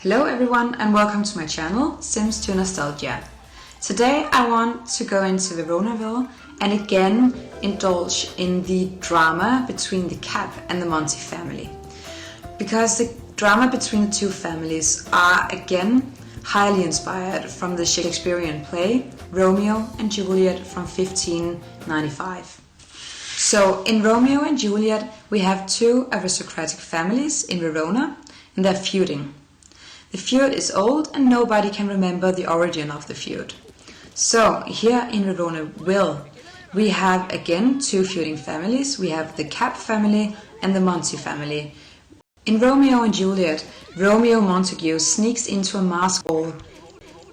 Hello everyone and welcome to my channel, Sims to Nostalgia. Today I want to go into Veronaville and again indulge in the drama between the Cap and the Monty family. Because the drama between the two families are again highly inspired from the Shakespearean play Romeo and Juliet from 1595. So in Romeo and Juliet we have two aristocratic families in Verona and they're feuding. The feud is old and nobody can remember the origin of the feud. So here in Veronaville we have again two feuding families. We have the Cap family and the Monty family. In Romeo and Juliet, Romeo Montague sneaks into a masked ball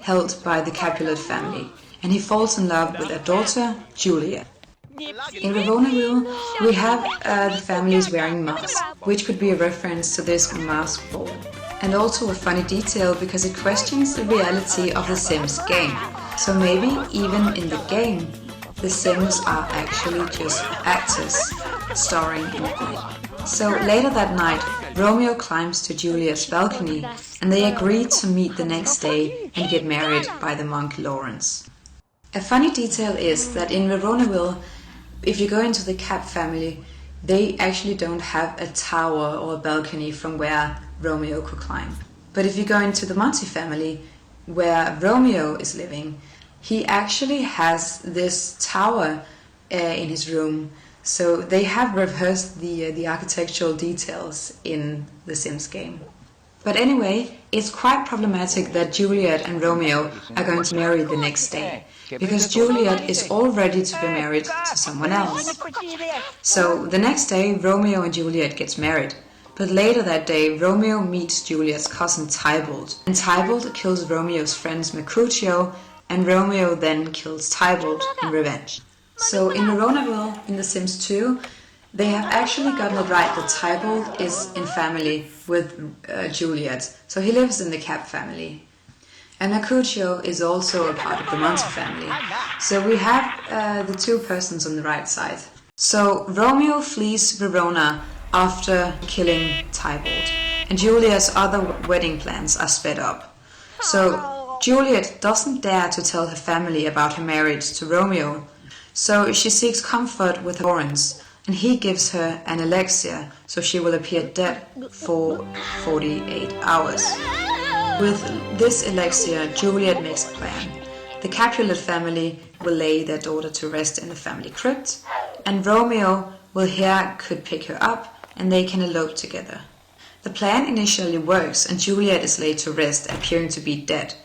held by the Capulet family and he falls in love with their daughter Juliet. In Veronaville we have the families wearing masks, which could be a reference to this masked ball. And also a funny detail because it questions the reality of the Sims game. So maybe even in the game, the Sims are actually just actors starring in the play. So later that night, Romeo climbs to Juliet's balcony and they agree to meet the next day and get married by the monk Lawrence. A funny detail is that in Veronaville, if you go into the Cap family, they actually don't have a tower or a balcony from where Romeo could climb. But if you go into the Monty family, where Romeo is living, he actually has this tower in his room. So they have reversed the architectural details in the Sims game. But anyway, it's quite problematic that Juliet and Romeo are going to marry the next day, because Juliet is all ready to be married to someone else. So the next day Romeo and Juliet gets married, but later that day Romeo meets Juliet's cousin Tybalt, and Tybalt kills Romeo's friends Mercutio, and Romeo then kills Tybalt in revenge. So in Veronaville, in The Sims 2, they have actually gotten it right that Tybalt is in family with Juliet, so he lives in the Cap family. And Mercutio is also a part of the Monty family. So we have the two persons on the right side. So Romeo flees Verona after killing Tybalt, and Juliet's other wedding plans are sped up. So Juliet doesn't dare to tell her family about her marriage to Romeo, so she seeks comfort with Lawrence, and he gives her an elixir so she will appear dead for 48 hours. With this elixir, Juliet makes a plan. The Capulet family will lay their daughter to rest in the family crypt, and Romeo could pick her up and they can elope together. The plan initially works and Juliet is laid to rest, appearing to be dead.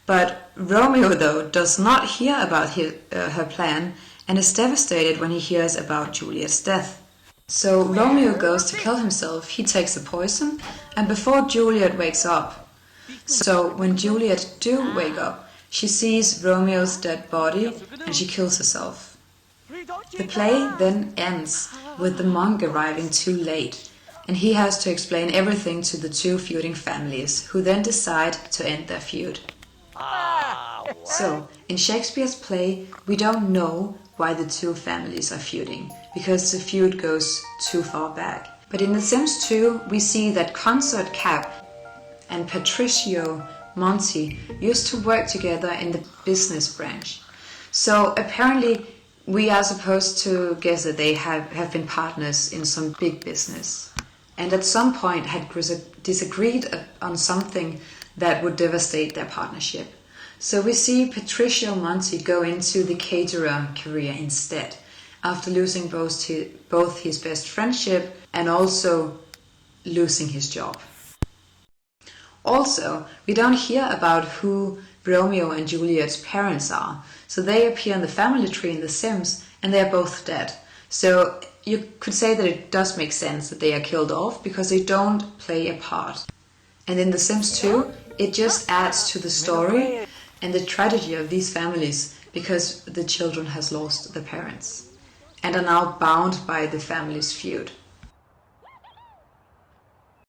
But Romeo, though, does not hear about her plan and is devastated when he hears about Juliet's death. So Romeo goes to kill himself. He takes the poison, and before Juliet wakes up. So when Juliet do wake up, she sees Romeo's dead body and she kills herself. The play then ends with the monk arriving too late, and he has to explain everything to the two feuding families, who then decide to end their feud. So in Shakespeare's play, we don't know why the two families are feuding, because the feud goes too far back. But in The Sims 2, we see that Consort Cap and Patricio Monty used to work together in the business branch. So apparently we are supposed to guess that they have been partners in some big business, and at some point had disagreed on something that would devastate their partnership. So we see Patricio Monty go into the caterer career instead, after losing both his best friendship and also losing his job. Also, we don't hear about who Romeo and Juliet's parents are, so they appear in the family tree in The Sims and they are both dead. So you could say that it does make sense that they are killed off because they don't play a part. And in The Sims 2, it just adds to the story and the tragedy of these families, because the children has lost their parents and are now bound by the family's feud.